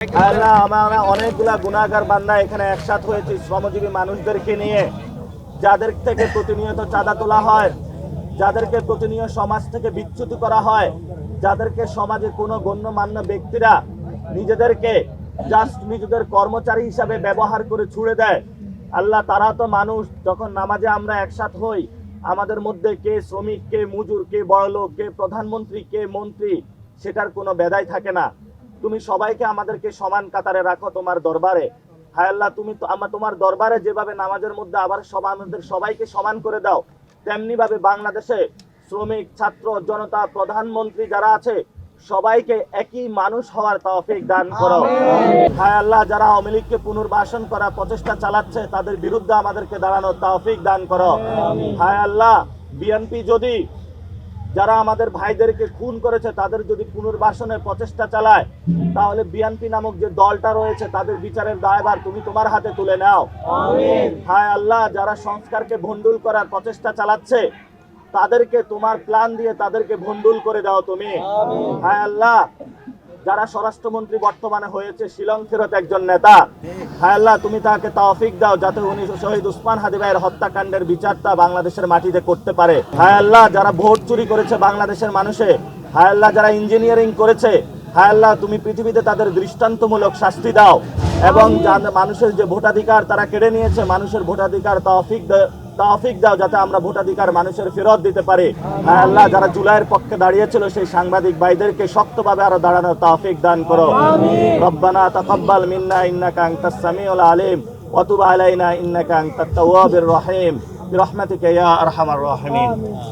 আল্লাহ, আমরা অনেকগুলা গুনাহগার বান্দা এখানে একসাথ হয়েছি শ্রমজীবী মানুষদেরকে নিয়ে, যাদের থেকে প্রতিনিয়ত চাঁদা তোলা হয়, যাদেরকে প্রতিনিয়ত সমাজ থেকে বিচ্যুত করা হয়, যাদেরকে সমাজে কোনো গণ্যমান্য ব্যক্তিরা নিজেদেরকে জাস্ট নিজেদের কর্মচারী হিসাবে ব্যবহার করে ছুড়ে দেয়। আল্লাহ, তারা তো মানুষ। যখন নামাজে আমরা একসাথ হই, আমাদের মধ্যে কে শ্রমিক, কে মজুর, কে বড়লোক, কে প্রধানমন্ত্রী, কে মন্ত্রী, সেটার কোনো বেদাই থাকে না। তুমি সবাইকে আমাদেরকে সমান কাতারে রাখো তোমার দরবারে। হায় আল্লাহ, তুমি তো তোমার দরবারে যেভাবে নামাজের মধ্যে আবার আমাদের সবাইকে সমান করে দাও, তেমনি ভাবে বাংলাদেশে শ্রমিক, ছাত্র, জনতা, প্রধানমন্ত্রী যারা আছে সবাইকে একই মানুষ হওয়ার তৌফিক দান করো। হায় আল্লাহ, যারা আওয়ামী লীগকে পুনর্বাসন করার প্রচেষ্টা চালাচ্ছে তাদের বিরুদ্ধে আমাদেরকে দাঁড়ানোর তৌফিক দান করো। হায় আল্লাহ, বিএনপি যদি যারা আমাদের ভাইদেরকে খুন করেছে তাদের যদি পুনর্বাসনের প্রচেষ্টা চালায়, তাহলে বিএনপি নামক যে দলটা রয়েছে তাদের বিচারের দায়ভার তুমি তোমার হাতে তুলে নাও। হায় আল্লাহ, যারা সংস্কারকে ভণ্ডুল করার প্রচেষ্টা চালাচ্ছে তাদেরকে তোমার প্ল্যান দিয়ে তাদেরকে ভণ্ডুল করে দাও তুমি। হায় আল্লাহ, যারা স্বরাষ্ট্রমন্ত্রী বর্তমানে হয়েছে শিলং ফেরত একজন নেতা, হায় আল্লাহ, তুমি তাকে তৌফিক দাও যাতে উনি শহীদ উসমান হাদি ভাইয়ের হত্যাকাণ্ডের বিচারটা বাংলাদেশের মাটিতে করতে পারে। হায় আল্লাহ, যারা ভোট চুরি করেছে বাংলাদেশের মানুষে, হায় আল্লাহ, যারা ইঞ্জিনিয়ারিং করেছে, হায় আল্লাহ, তুমি পৃথিবীতে তাদের দৃষ্টান্তমূলক শাস্তি দাও এবং মানুষের যে ভোটাধিকার তারা কেড়ে নিয়েছে, মানুষের ভোটাধিকার তৌফিক দাও যাতে আমরা ভোটাধিকার মানুষের ফেরত দিতে পারি। হায় আল্লাহ, যারা জুলাইয়ের পক্ষে দাঁড়িয়েছিল সেই সাংবাদিক ভাইদেরকে শক্তভাবে আরো দাঁড়ানোর তৌফিক দান করো। রব্বানা তাকাব্বাল মিন্না ইন্নাকা আনতাস সামিউল আলিম ওয়া তুব আলাইনা ইন্নাকা আনতাত তাওয়াবুর রহিম বিরহমাতিকা ইয়া আরহামার রাহিমিন।